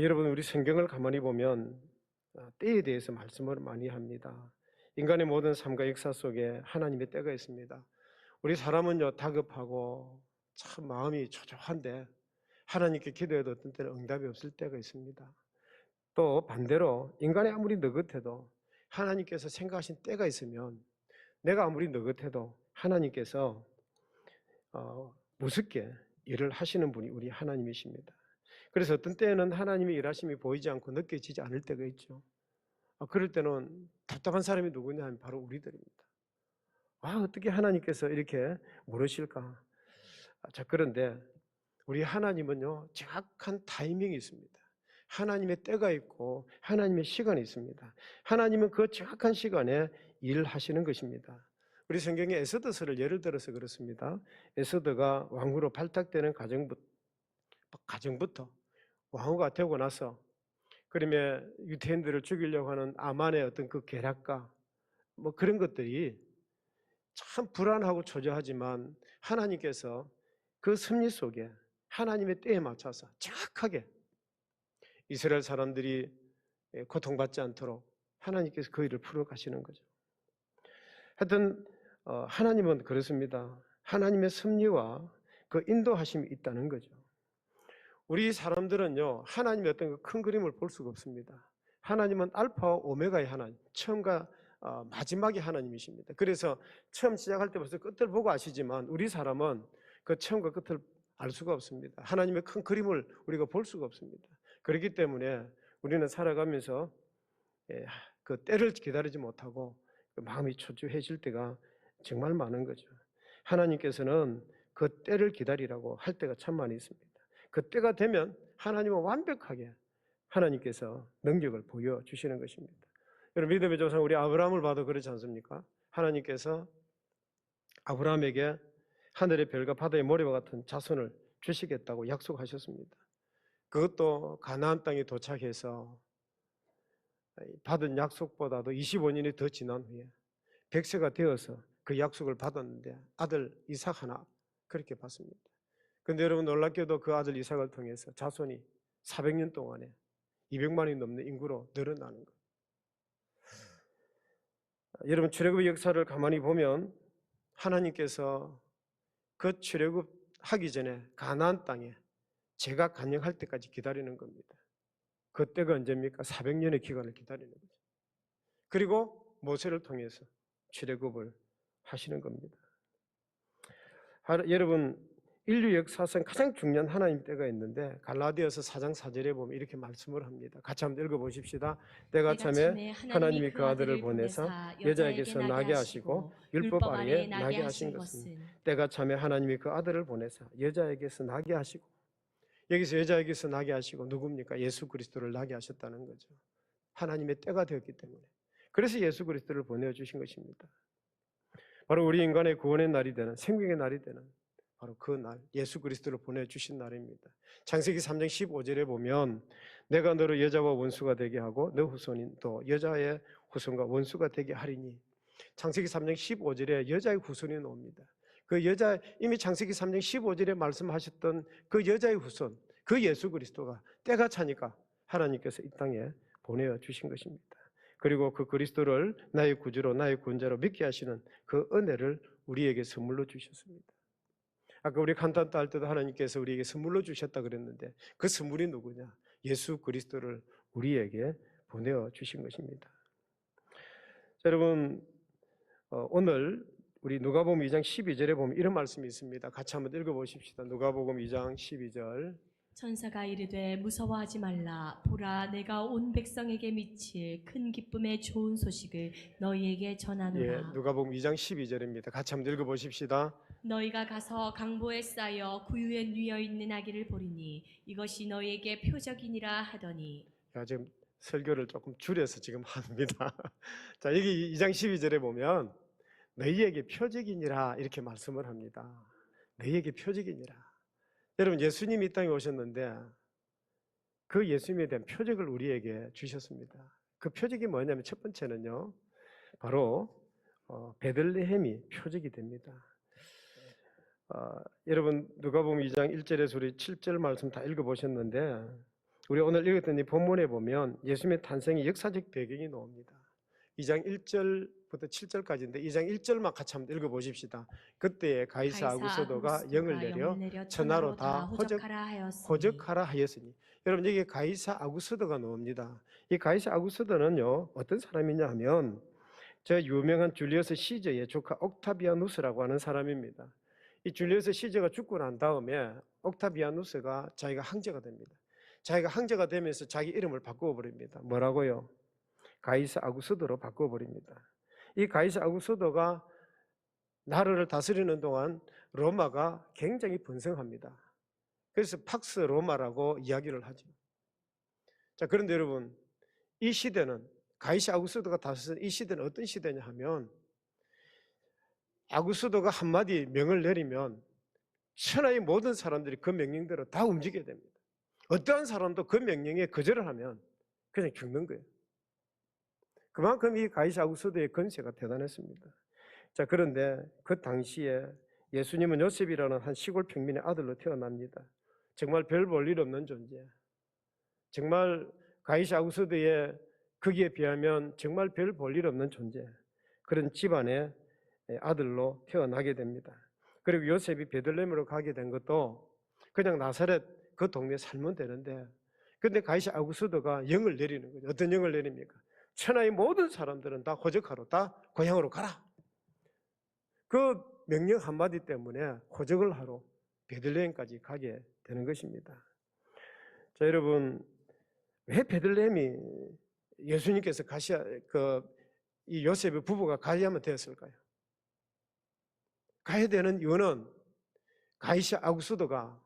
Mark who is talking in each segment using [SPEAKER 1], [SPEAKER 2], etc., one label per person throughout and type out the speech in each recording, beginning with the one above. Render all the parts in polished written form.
[SPEAKER 1] 여러분, 우리 성경을 가만히 보면 때에 대해서 말씀을 많이 합니다. 인간의 모든 삶과 역사 속에 하나님의 때가 있습니다. 우리 사람은요, 다급하고 참 마음이 초조한데 하나님께 기도해도 어떤 때는 응답이 없을 때가 있습니다. 또 반대로 인간이 아무리 느긋해도 하나님께서 생각하신 때가 있으면, 내가 아무리 느긋해도 하나님께서 무섭게 일을 하시는 분이 우리 하나님이십니다. 그래서 어떤 때는 하나님의 일하심이 보이지 않고 느껴지지 않을 때가 있죠. 그럴 때는 답답한 사람이 누구냐 하면 바로 우리들입니다. 어떻게 하나님께서 이렇게 모르실까? 자, 그런데 우리 하나님은요, 정확한 타이밍이 있습니다. 하나님의 때가 있고 하나님의 시간이 있습니다. 하나님은 그 정확한 시간에 일하시는 것입니다. 우리 성경에 에스더서를 예를 들어서 그렇습니다. 에스더가 왕후로 발탁되는 가정부터 왕후가 되고 나서, 그러면 유대인들을 죽이려고 하는 아만의 어떤 그 계략과 그런 것들이 참 불안하고 초조하지만 하나님께서 그 섭리 속에 하나님의 때에 맞춰서 정확하게 이스라엘 사람들이 고통받지 않도록 하나님께서 그 일을 풀어가시는 거죠. 하여튼 하나님은 그렇습니다. 하나님의 섭리와 그 인도하심이 있다는 거죠. 우리 사람들은요, 하나님의 어떤 큰 그림을 볼 수가 없습니다. 하나님은 알파와 오메가의 하나님, 처음과 마지막의 하나님이십니다. 그래서 처음 시작할 때 벌써 끝을 보고 아시지만 우리 사람은 그 처음과 끝을 알 수가 없습니다. 하나님의 큰 그림을 우리가 볼 수가 없습니다. 그렇기 때문에 우리는 살아가면서 그 때를 기다리지 못하고 마음이 초조해질 때가 정말 많은 거죠. 하나님께서는 그 때를 기다리라고 할 때가 참 많이 있습니다. 그 때가 되면 하나님은 완벽하게 하나님께서 능력을 보여주시는 것입니다. 여러분, 믿음의 조상 우리 아브라함을 봐도 그렇지 않습니까? 하나님께서 아브라함에게 하늘의 별과 바다의 모래와 같은 자손을 주시겠다고 약속하셨습니다. 그것도 가나안 땅에 도착해서 받은 약속보다도 25년이 더 지난 후에 100세가 되어서 그 약속을 받았는데 아들 이삭 하나 그렇게 받습니다. 그런데 여러분, 놀랍게도 그 아들 이삭을 통해서 자손이 400년 동안에 200만이 넘는 인구로 늘어나는 것. 여러분, 출애굽의 역사를 가만히 보면 하나님께서 그 출애굽하기 전에 가나안 땅에 제가 간영할 때까지 기다리는 겁니다. 그때가 언제입니까? 400년의 기간을 기다리는 거죠. 그리고 모세를 통해서 출애굽을 하시는 겁니다. 여러분, 인류 역사상 가장 중요한 하나님 때가 있는데 갈라디아서 4장 4절에 보면 이렇게 말씀을 합니다. 같이 한번 읽어보십시다. 때가 참에 하나님이 그 아들을 보내사 여자에게서 나게 하시고 율법 아래에 나게 하신 것은, 때가 참에 하나님이 그 아들을 보내사 여자에게서 나게 하시고, 여기서 여자에게서 나게 하시고 누굽니까? 예수 그리스도를 나게 하셨다는 거죠. 하나님의 때가 되었기 때문에. 그래서 예수 그리스도를 보내주신 것입니다. 바로 우리 인간의 구원의 날이 되는, 생명의 날이 되는 바로 그 날, 예수 그리스도를 보내주신 날입니다. 창세기 3장 15절에 보면 내가 너를 여자와 원수가 되게 하고 너 후손인 또 여자의 후손과 원수가 되게 하리니, 창세기 3장 15절에 여자의 후손이 나옵니다. 그 여자, 이미 창세기 3장 15절에 말씀하셨던 그 여자의 후손, 그 예수 그리스도가 때가 차니까 하나님께서 이 땅에 보내주신 것입니다. 그리고 그 그리스도를 나의 구주로 나의 구원자로 믿게 하시는 그 은혜를 우리에게 선물로 주셨습니다. 아까 우리 간단도 할 때도 하나님께서 우리에게 선물로 주셨다 그랬는데 그 선물이 누구냐? 예수 그리스도를 우리에게 보내주신 것입니다. 자, 여러분, 오늘 우리 누가복음 2장 12절에 보면 이런 말씀이 있습니다. 같이 한번 읽어보십시다. 누가복음 2장 12절.
[SPEAKER 2] 천사가 이르되 무서워하지 말라. 보라, 내가 온 백성에게 미칠 큰 기쁨의 좋은 소식을 너희에게 전하노라.
[SPEAKER 1] 누가복음 2장 12절입니다. 같이 한번 읽어보십시다.
[SPEAKER 2] 너희가 가서 강보에 쌓여 구유에 누워 있는 아기를 보리니 이것이 너희에게 표적이니라 하더니.
[SPEAKER 1] 지금 설교를 조금 줄여서 지금 합니다. 자, 여기 2장 12절에 보면 너희에게 표적이니라 이렇게 말씀을 합니다. 너희에게 표적이니라. 여러분, 예수님이 이 땅에 오셨는데 그 예수님에 대한 표적을 우리에게 주셨습니다. 그 표적이 뭐냐면 첫 번째는요, 바로 베들레헴이 표적이 됩니다. 여러분, 누가복음 2장 1절에서 우리 7절 말씀 다 읽어보셨는데 우리 오늘 읽었던 이 본문에 보면 예수님의 탄생의 역사적 배경이 나옵니다. 2장 1절부터 7절까지인데 2장 1절만 같이 한번 읽어보십시다. 그때 가이사 아구스도가 영을 내려 천하로 다 호적하라 하였으니. 여러분 여기 가이사 아구스도가 나옵니다. 이 가이사 아구스도는요 어떤 사람이냐 하면 저 유명한 줄리어스 시저의 조카 옥타비아누스라고 하는 사람입니다. 이 줄리어스 시저가 죽고 난 다음에 옥타비아누스가 자기가 황제가 됩니다. 자기가 황제가 되면서 자기 이름을 바꾸어버립니다. 뭐라고요? 가이사 아구스도로 바꾸어버립니다. 이 가이사 아구스도가 나라를 다스리는 동안 로마가 굉장히 번성합니다. 그래서 팍스 로마라고 이야기를 하죠. 자, 그런데 여러분 이 시대는 가이사 아구스도가 다스리는 이 시대는 어떤 시대냐 하면 아구스도가 한마디 명을 내리면 천하의 모든 사람들이 그 명령대로 다 움직여야 됩니다. 어떠한 사람도 그 명령에 거절을 하면 그냥 죽는 거예요. 그만큼 이 가이사 아구스도의 권세가 대단했습니다. 자, 그런데 그 당시에 예수님은 요셉이라는 한 시골 평민의 아들로 태어납니다. 정말 별 볼 일 없는 존재. 정말 가이사 아구스도의 거기에 비하면 정말 별 볼 일 없는 존재. 그런 집안의 아들로 태어나게 됩니다. 그리고 요셉이 베들레헴으로 가게 된 것도 그냥 나사렛 그 동네에 살면 되는데 근데 가이사 아구스도가 영을 내리는 거죠. 어떤 영을 내립니까? 천하의 모든 사람들은 다 호적하러 다 고향으로 가라. 그 명령 한마디 때문에 호적을 하러 베들레헴까지 가게 되는 것입니다. 자, 여러분 왜 베들레헴이 예수님께서 이 요셉의 부부가 가야만 되었을까요? 가야 되는 이유는 가이사 아구스도가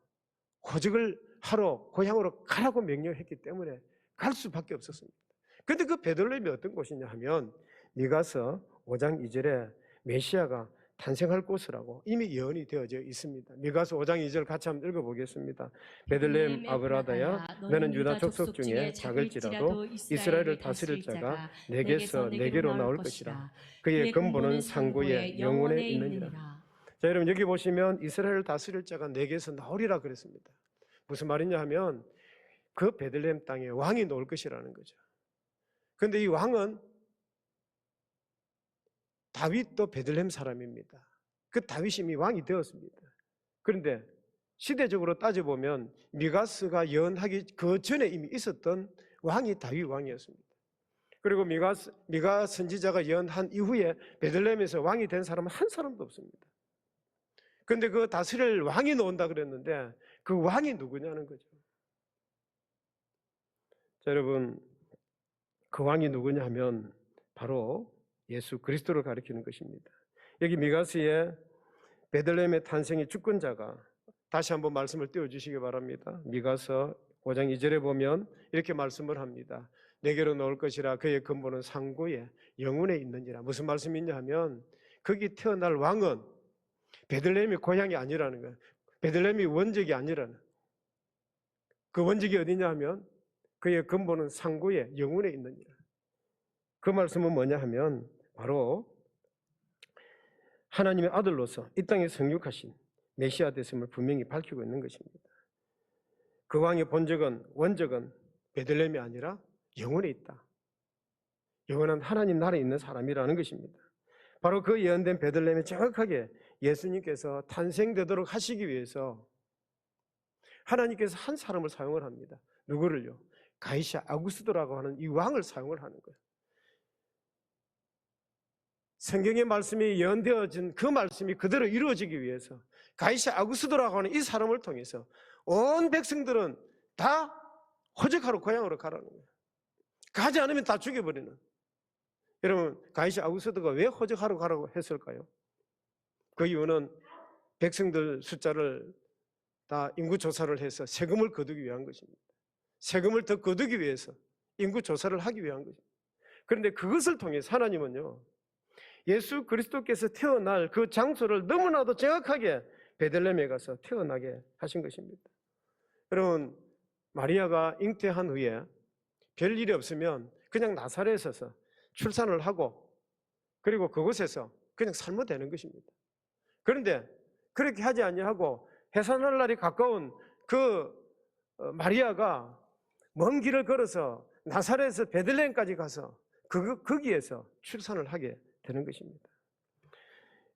[SPEAKER 1] 호적을 하러 고향으로 가라고 명령했기 때문에 갈 수밖에 없었습니다. 그런데 그 베들레헴이 어떤 곳이냐 하면 미가서 5장 2절에 메시아가 탄생할 곳이라고 이미 예언이 되어져 있습니다. 미가서 5장 2절 같이 한번 읽어보겠습니다. 베들레헴 아브라다야 너는 유다 족속 중에 작을지라도 이스라엘을 다스릴 자가 내게서 내게로 나올 것이라. 그의 근본은 상고의 영원에 있느니라. 자, 여러분 여기 보시면 이스라엘을 다스릴 자가 내게서 나오리라 그랬습니다. 무슨 말이냐 하면 그 베들레헴 땅에 왕이 나올 것이라는 거죠. 그런데 이 왕은 다윗도 베들레헴 사람입니다. 그 다윗이 이미 왕이 되었습니다. 그런데 시대적으로 따져보면 미가스가 예언하기 그 전에 이미 있었던 왕이 다윗 왕이었습니다. 그리고 미가 선지자가 예언한 이후에 베들레헴에서 왕이 된 사람은 한 사람도 없습니다. 그런데 그 다스릴 왕이 나온다 그랬는데 그 왕이 누구냐는 거죠. 자, 여러분 그 왕이 누구냐 하면 바로 예수 그리스도를 가리키는 것입니다. 여기 미가서의 베들레헴의 탄생의 주권자가 다시 한번 말씀을 띄워주시기 바랍니다. 미가서 5장 2절에 보면 이렇게 말씀을 합니다. 내게로 나올 것이라 그의 근본은 상고에 영원에 있느니라. 무슨 말씀이냐 하면 거기 태어날 왕은 베들레헴이 고향이 아니라는 거예요. 베들레헴이 원적이 아니라는. 그 원적이 어디냐 하면 그의 근본은 상고에 영원에 있느니라. 그 말씀은 뭐냐 하면 바로 하나님의 아들로서 이 땅에 성육하신 메시아 되심을 분명히 밝히고 있는 것입니다. 그 왕의 본적은 원적은 베들레헴이 아니라 영원에 있다. 영원한 하나님 나라에 있는 사람이라는 것입니다. 바로 그 예언된 베들레헴에 정확하게 예수님께서 탄생되도록 하시기 위해서 하나님께서 한 사람을 사용을 합니다. 누구를요? 가이사 아구스도라고 하는 이 왕을 사용을 하는 거예요. 성경의 말씀이 예언되어진 그 말씀이 그대로 이루어지기 위해서 가이사 아구스도라고 하는 이 사람을 통해서 온 백성들은 다 호적하러 고향으로 가라는 거예요. 가지 않으면 다 죽여버리는. 여러분 가이사 아구스도가 왜 호적하러 가라고 했을까요? 그 이유는 백성들 숫자를 다 인구조사를 해서 세금을 거두기 위한 것입니다. 세금을 더 거두기 위해서 인구조사를 하기 위한 것입니다. 그런데 그것을 통해서 하나님은요 예수 그리스도께서 태어날 그 장소를 너무나도 정확하게 베들레헴에 가서 태어나게 하신 것입니다. 여러분 마리아가 잉태한 후에 별일이 없으면 그냥 나사렛에서 출산을 하고 그리고 그곳에서 그냥 살면 되는 것입니다. 그런데 그렇게 하지 아니하고 해산할 날이 가까운 그 마리아가 먼 길을 걸어서 나사렛에서 베들레헴까지 가서 거기에서 출산을 하게 되는 것입니다.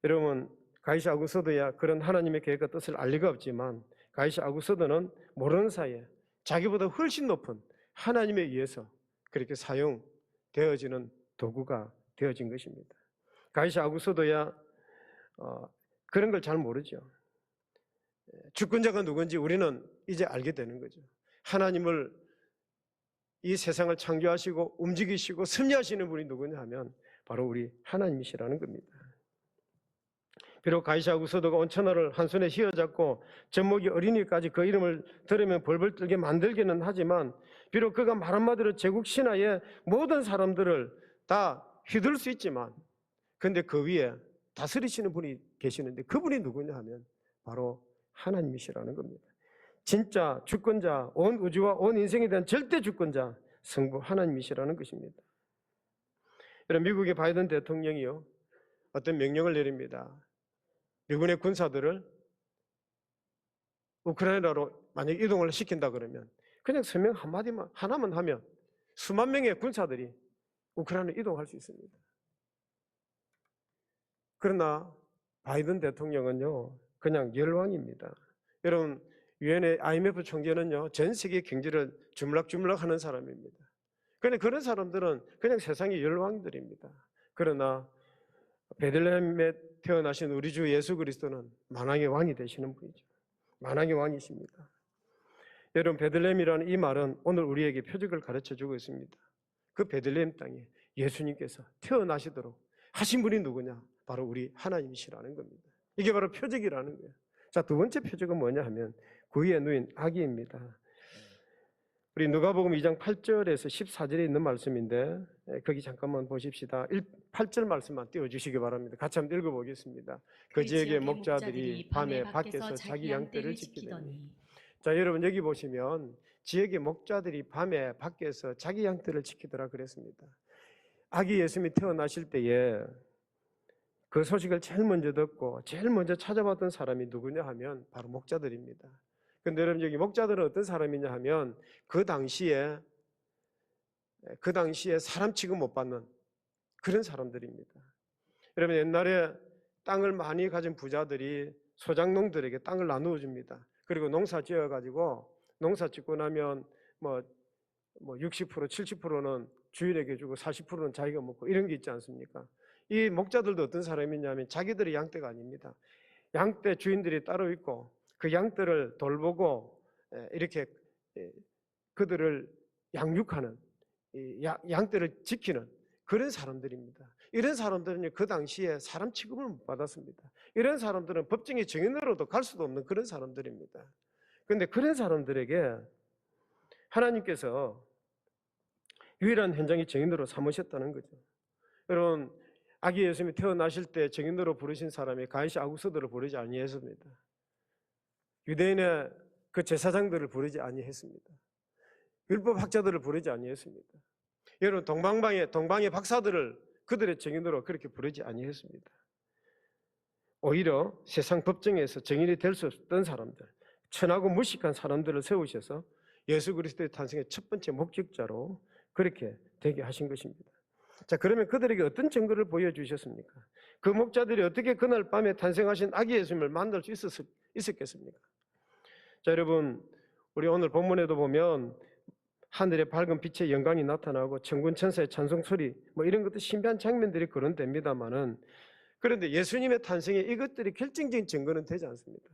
[SPEAKER 1] 여러분, 가이시 아구서도야 그런 하나님의 계획과 뜻을 알 리가 없지만 가이시 아구서도는 모르는 사이에 자기보다 훨씬 높은 하나님에 의해서 그렇게 사용되어지는 도구가 되어진 것입니다. 가이시 아구서도야 그런 걸 잘 모르죠. 주권자가 누군지 우리는 이제 알게 되는 거죠. 하나님을 이 세상을 창조하시고 움직이시고 섭리하시는 분이 누구냐 하면 바로 우리 하나님이시라는 겁니다. 비록 가이시 아구서도가 온천하를 한 손에 휘어잡고 젖먹이 어린이까지 그 이름을 들으면 벌벌 떨게 만들기는 하지만 비록 그가 말 한마디로 제국 신화의 모든 사람들을 다 휘둘 수 있지만 근데 그 위에 다스리시는 분이 계시는데 그분이 누구냐 하면 바로 하나님이시라는 겁니다. 진짜 주권자, 온 우주와 온 인생에 대한 절대 주권자 성부 하나님이시라는 것입니다. 여러분, 미국의 바이든 대통령이요 어떤 명령을 내립니다. 미군의 군사들을 우크라이나로 만약 이동을 시킨다 그러면 그냥 서명 한마디만 하나만 하면 수만 명의 군사들이 우크라이나로 이동할 수 있습니다. 그러나 바이든 대통령은요 그냥 열왕입니다. 여러분, 유엔의 IMF 총재는요 전 세계 경제를 주물럭주물럭 하는 사람입니다. 그런데 그런 사람들은 그냥 세상의 열왕들입니다. 그러나 베들레헴에 태어나신 우리 주 예수 그리스도는 만왕의 왕이 되시는 분이죠. 만왕의 왕이십니다. 여러분, 베들레헴이라는 이 말은 오늘 우리에게 표적을 가르쳐주고 있습니다. 그 베들레헴 땅에 예수님께서 태어나시도록 하신 분이 누구냐? 바로 우리 하나님이시라는 겁니다. 이게 바로 표적이라는 거예요. 자, 두 번째 표적은 뭐냐 하면 구유에 누인 아기입니다. 우리 누가복음 2장 8절에서 14절에 있는 말씀인데 거기 잠깐만 보십시다. 8절 말씀만 띄워주시기 바랍니다. 같이 한번 읽어보겠습니다. 그 지역의 목자들이 밤에 밖에서 자기 양떼를 지키더니. 자, 여러분 여기 보시면 지역의 목자들이 밤에 밖에서 자기 양떼를 지키더라 그랬습니다. 아기 예수님이 태어나실 때에 그 소식을 제일 먼저 듣고 제일 먼저 찾아봤던 사람이 누구냐 하면 바로 목자들입니다. 근데 여러분 여기 목자들은 어떤 사람이냐 하면 그 당시에 사람 취급 못 받는 그런 사람들입니다. 여러분 옛날에 땅을 많이 가진 부자들이 소작농들에게 땅을 나누어 줍니다. 그리고 농사 지어 가지고 농사 짓고 나면 뭐 60% 70%는 주인에게 주고 40%는 자기가 먹고 이런 게 있지 않습니까? 이 목자들도 어떤 사람이냐면 자기들의 양떼가 아닙니다. 양떼 주인들이 따로 있고 그 양떼를 돌보고 이렇게 그들을 양육하는 양떼를 지키는 그런 사람들입니다. 이런 사람들은 그 당시에 사람 취급을 못 받았습니다. 이런 사람들은 법정의 증인으로도 갈 수도 없는 그런 사람들입니다. 그런데 그런 사람들에게 하나님께서 유일한 현장의 증인으로 삼으셨다는 거죠. 여러분, 아기 예수님이 태어나실 때 증인으로 부르신 사람이 가이시 아구서도를 부르지 아니했습니다. 유대인의 그 제사장들을 부르지 아니했습니다. 율법학자들을 부르지 아니했습니다. 여러분, 동방의 박사들을 그들의 증인으로 그렇게 부르지 아니했습니다. 오히려 세상 법정에서 증인이 될 수 없던 사람들, 천하고 무식한 사람들을 세우셔서 예수 그리스도의 탄생의 첫 번째 목격자로 그렇게 되게 하신 것입니다. 자, 그러면 그들에게 어떤 증거를 보여주셨습니까? 그 목자들이 어떻게 그날 밤에 탄생하신 아기 예수님을 만날 수 있었겠습니까? 자, 여러분, 우리 오늘 본문에도 보면 하늘의 밝은 빛의 영광이 나타나고 천군 천사의 찬송 소리 이런 것도 신비한 장면들이 거론됩니다만은 그런데 예수님의 탄생에 이것들이 결정적인 증거는 되지 않습니다.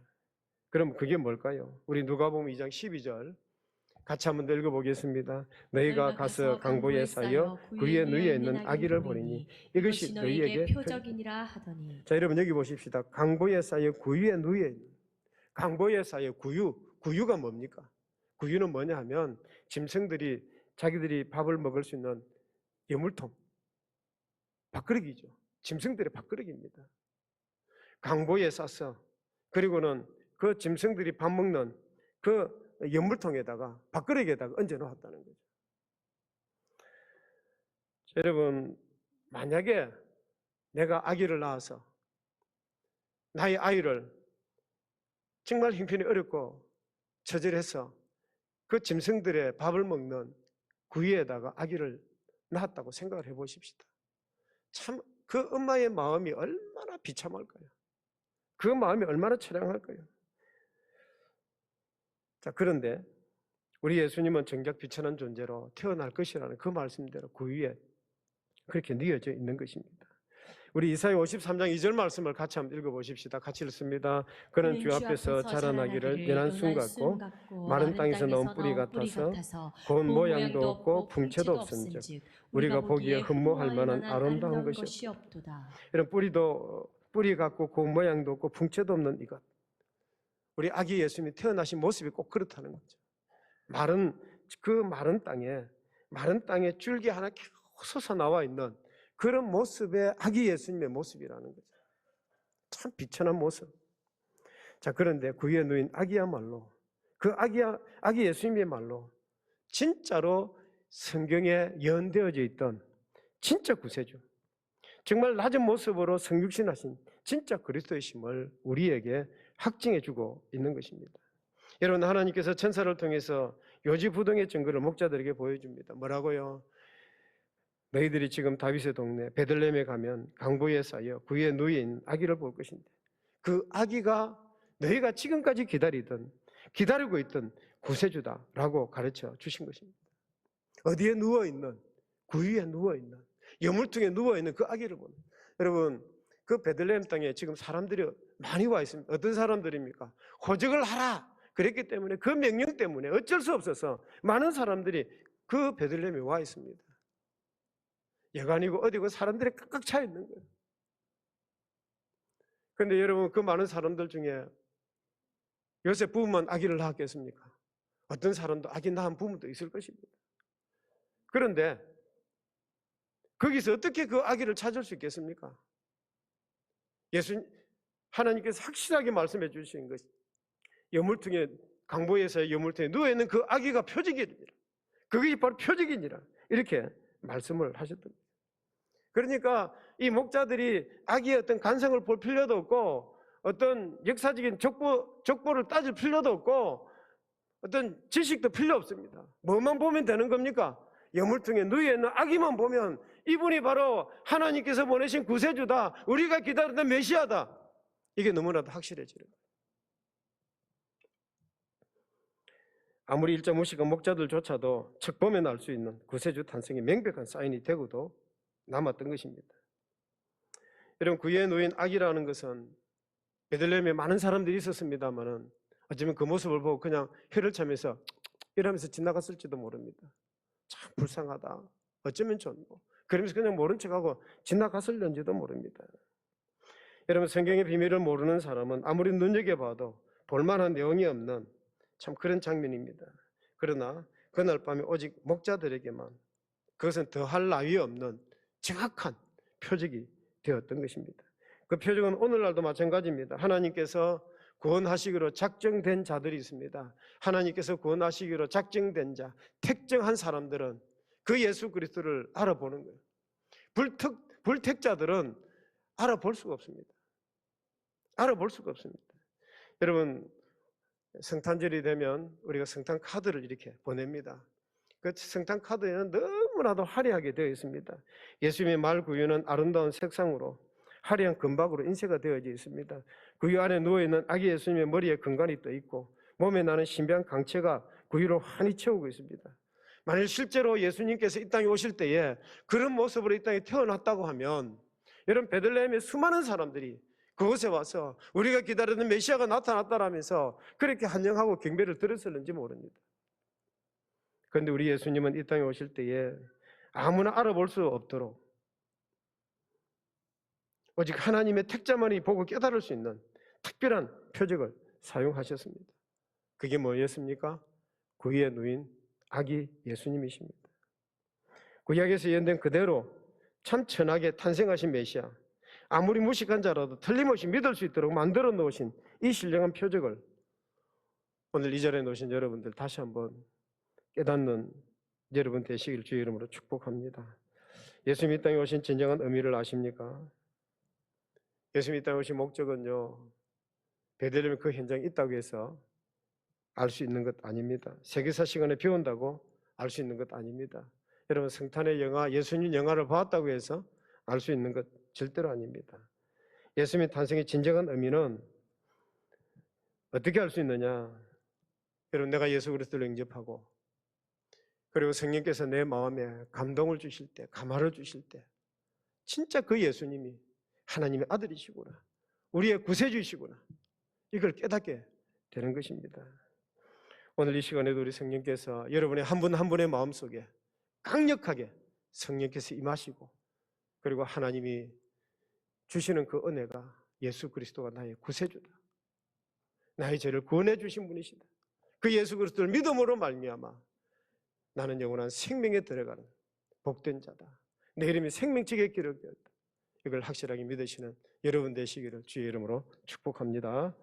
[SPEAKER 1] 그럼 그게 뭘까요? 우리 누가복음 2장 12절 같이 한번 더 읽어보겠습니다. 너희가 가서 강보에 쌓여 그 위에 누워 있는 아기를 보리니 이것이 너희에게 표적이니라 하더니. 자, 여러분 여기 보십시다. 강보에 쌓여 그 위에 누워 있는, 강보에 쌓여 구유가 뭡니까? 구유는 뭐냐 하면 짐승들이 자기들이 밥을 먹을 수 있는 여물통, 밥그릇이죠. 짐승들의 밥그릇입니다. 강보에 싸서 그리고는 그 짐승들이 밥 먹는 그 연물통에다가 밥그릇에다가 얹어 놓았다는 거죠. 여러분, 만약에 내가 아기를 낳아서 나의 아이를 정말 형편이 어렵고 처절해서 그 짐승들의 밥을 먹는 구유에다가 아기를 낳았다고 생각을 해보십시다. 참 그 엄마의 마음이 얼마나 비참할까요? 그 마음이 얼마나 처량할까요? 자, 그런데 우리 예수님은 정작 비천한 존재로 태어날 것이라는 그 말씀대로 구유에 그렇게 뉘어져 있는 것입니다. 우리 이사야 53장 2절 말씀을 같이 한번 읽어보십시다. 같이 읽습니다. 그는 주 앞에서 자라나기를 연한 순 같고 마른 땅에서 나온 뿌리 같아서 고운 모양도 없고 풍채도 없은즉 우리가 보기에 흠모할 만한 아름다운 것이 없도다. 이런 뿌리 같고 고운 모양도 없고 풍채도 없는 이것, 우리 아기 예수님이 태어나신 모습이 꼭 그렇다는 거죠. 마른 땅에 줄기 하나 계속 솟아 나와 있는 그런 모습의 아기 예수님의 모습이라는 거죠. 참 비천한 모습. 자, 그런데 구유에 누인 아기야말로 그 아기 예수님의 말로 진짜로 성경에 예언되어져 있던 진짜 구세주, 정말 낮은 모습으로 성육신하신 진짜 그리스도의 심을 우리에게 확증해 주고 있는 것입니다. 여러분, 하나님께서 천사를 통해서 요지부동의 증거를 목자들에게 보여줍니다. 뭐라고요? 너희들이 지금 다윗의 동네 베들레헴에 가면 강보에 쌓여 구유에 누인 아기를 볼 것인데 그 아기가 너희가 지금까지 기다리고 있던 구세주다라고 가르쳐 주신 것입니다. 어디에 누워있는, 구유에 누워있는, 여물통에 누워있는 그 아기를 보는. 여러분, 그 베들레헴 땅에 지금 사람들이 많이 와 있습니다. 어떤 사람들입니까? 호적을 하라 그랬기 때문에, 그 명령 때문에 어쩔 수 없어서 많은 사람들이 그 베들레헴에 와 있습니다. 여간이고 어디고 사람들이 꽉꽉 차 있는 거예요. 그런데 여러분, 그 많은 사람들 중에 요셉 부부만 아기를 낳았겠습니까? 어떤 사람도 아기 낳은 부모도 있을 것입니다. 그런데 거기서 어떻게 그 아기를 찾을 수 있겠습니까? 하나님께서 확실하게 말씀해 주신 것이 여물통에, 강보에서의 여물통에 누워있는 그 아기가 표적이니라. 그게 바로 표적이니라. 이렇게 말씀을 하셨던 거예요. 그러니까 이 목자들이 아기의 어떤 간성을 볼 필요도 없고 어떤 역사적인 족보를 따질 필요도 없고 어떤 지식도 필요 없습니다. 뭐만 보면 되는 겁니까? 여물통에 누워있는 아기만 보면 이분이 바로 하나님께서 보내신 구세주다, 우리가 기다리던 메시아다, 이게 너무나도 확실해지는 거예요. 아무리 일자 무식한 목자들조차도 척 보면 알 수 있는 구세주 탄생의 명백한 사인이 되고도 남았던 것입니다. 여러분, 구유에 누인 아기라는 것은 베들레헴에 많은 사람들이 있었습니다만은 어쩌면 그 모습을 보고 그냥 혀를 차면서 이러면서 지나갔을지도 모릅니다. 참 불쌍하다, 어쩌면 좋노, 그러면서 그냥 모른 척하고 지나갔을는지도 모릅니다. 여러분, 성경의 비밀을 모르는 사람은 아무리 눈여겨봐도 볼만한 내용이 없는 참 그런 장면입니다. 그러나 그날 밤에 오직 목자들에게만 그것은 더할 나위 없는 정확한 표적이 되었던 것입니다. 그 표적은 오늘날도 마찬가지입니다. 하나님께서 구원하시기로 작정된 자들이 있습니다. 하나님께서 구원하시기로 작정된 자, 택정한 사람들은 그 예수 그리스도를 알아보는 거예요. 불택자들은 알아볼 수가 없습니다. 알아볼 수가 없습니다. 여러분, 성탄절이 되면 우리가 성탄 카드를 이렇게 보냅니다. 그 성탄 카드에는 너무나도 화려하게 되어 있습니다. 예수님의 말 구유는 아름다운 색상으로 화려한 금박으로 인쇄가 되어져 있습니다. 구유 안에 누워있는 아기 예수님의 머리에 금관이 떠 있고 몸에 나는 신비한 강체가 구유를 환히 채우고 있습니다. 만일 실제로 예수님께서 이 땅에 오실 때에 그런 모습으로 이 땅에 태어났다고 하면 여러분, 베들레헴의 수많은 사람들이 그곳에 와서 우리가 기다리는 메시아가 나타났다라면서 그렇게 환영하고 경배를 드렸을는지 모릅니다. 그런데 우리 예수님은 이 땅에 오실 때에 아무나 알아볼 수 없도록 오직 하나님의 택자만이 보고 깨달을 수 있는 특별한 표적을 사용하셨습니다. 그게 뭐였습니까? 구유에 누인 아기 예수님이십니다. 구약에서 예언된 그대로 참 천하게 탄생하신 메시아, 아무리 무식한 자라도 틀림없이 믿을 수 있도록 만들어 놓으신 이 신령한 표적을 오늘 이 자리에 놓으신 여러분들 다시 한번 깨닫는 여러분 되시길 주의 이름으로 축복합니다. 예수님이 이 땅에 오신 진정한 의미를 아십니까? 예수님이 이 땅에 오신 목적은요, 베들레헴에 그 현장에 있다고 해서 알 수 있는 것 아닙니다. 세계사 시간에 배운다고 알 수 있는 것 아닙니다. 여러분 성탄의 영화, 예수님 영화를 보았다고 해서 알 수 있는 것 절대로 아닙니다. 예수님 탄생의 진정한 의미는 어떻게 알 수 있느냐? 여러분 내가 예수 그리스도를 영접하고 그리고 성령께서 내 마음에 감동을 주실 때, 감화를 주실 때 진짜 그 예수님이 하나님의 아들이시구나, 우리의 구세주이시구나, 이걸 깨닫게 되는 것입니다. 오늘 이 시간에도 우리 성령께서 여러분의 한 분 한 분의 마음속에 강력하게 성령께서 임하시고 그리고 하나님이 주시는 그 은혜가 예수 그리스도가 나의 구세주다, 나의 죄를 구원해 주신 분이시다, 그 예수 그리스도를 믿음으로 말미암아 나는 영원한 생명에 들어가는 복된 자다, 내 이름이 생명책에 기록되었다, 이걸 확실하게 믿으시는 여러분 되시기를 주의 이름으로 축복합니다.